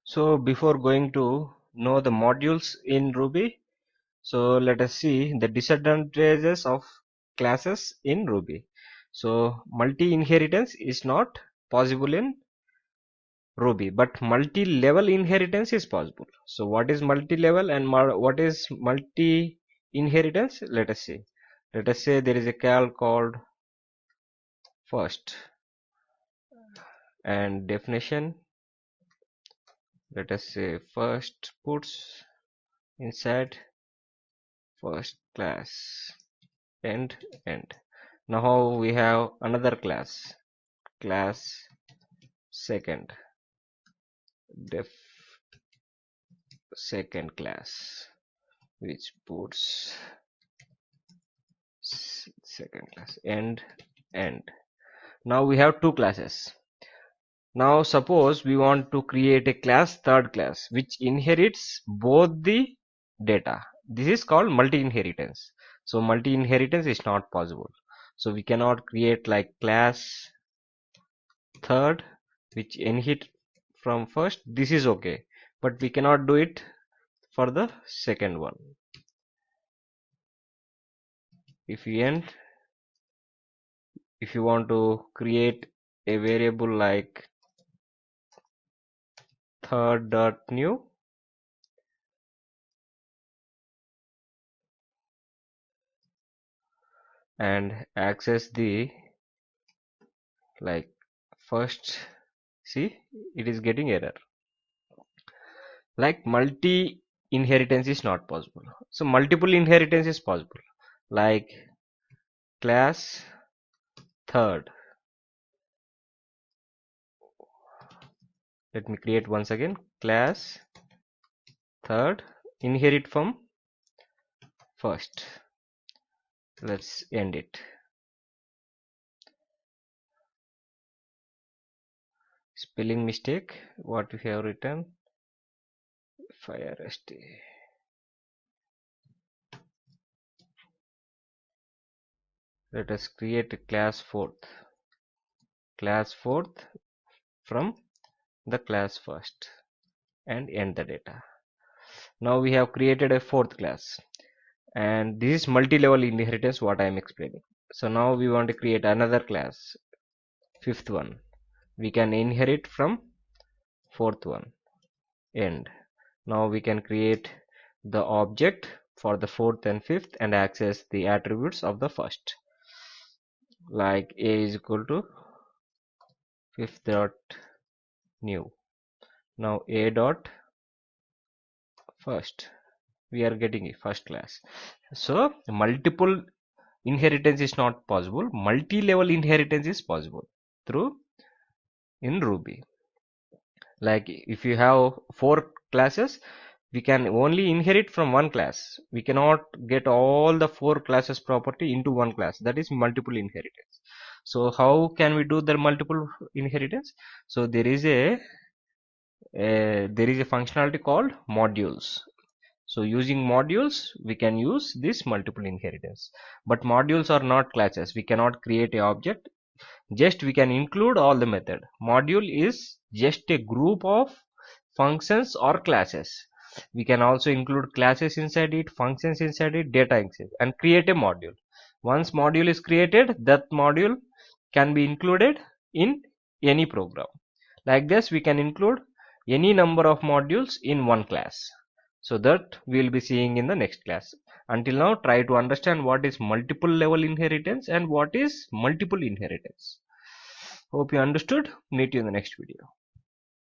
So before going to know the modules in Ruby, so let us see the disadvantages of classes in Ruby. So multi-inheritance is not possible in Ruby, but multi-level inheritance is possible. So what is multi-level and what is multi-inheritance? Let us see. Let us say there is a cal called first and definition. Let us say first puts inside first class end. Now we have another class second def second class which puts second class end. Now we have two classes. Now suppose we want to create a class third class which inherits both the data. This is called multi-inheritance. So multi-inheritance is not possible. So we cannot create like class third which inherit from first. This is okay, but we cannot do it for the second one. If you want to create a variable like third.new and access the like first, see it is getting error. Like multi inheritance is not possible. So multiple inheritance is possible, like class third. Let me create once again class third inherit from first. Let's end it. Spelling mistake, what we have written first. Let us create a class fourth from the class first and end the data. Now we have created a fourth class, and this is multi-level inheritance what I am explaining. So now we want to create another class, fifth one. We can inherit from fourth one, end. Now we can create the object for the fourth and fifth and access the attributes of the first, like a is equal to fifth dot new. Now a dot first, we are getting a first class. So multiple inheritance is not possible, multi-level inheritance is possible through in Ruby. Like if you have four classes, we can only inherit from one class. We cannot get all the four classes property into one class. That is multiple inheritance. So how can we do the multiple inheritance? So there is a functionality called modules. So using modules, we can use this multiple inheritance. But modules are not classes. We cannot create a object. Just we can include all the method. Module is just a group of functions or classes. We can also include classes inside it, functions inside it, data inside, and create a module. Once module is created, that module can be included in any program. Like this, we can include any number of modules in one class. So that we will be seeing in the next class. Until now, try to understand what is multiple level inheritance and what is multiple inheritance. Hope you understood. Meet you in the next video.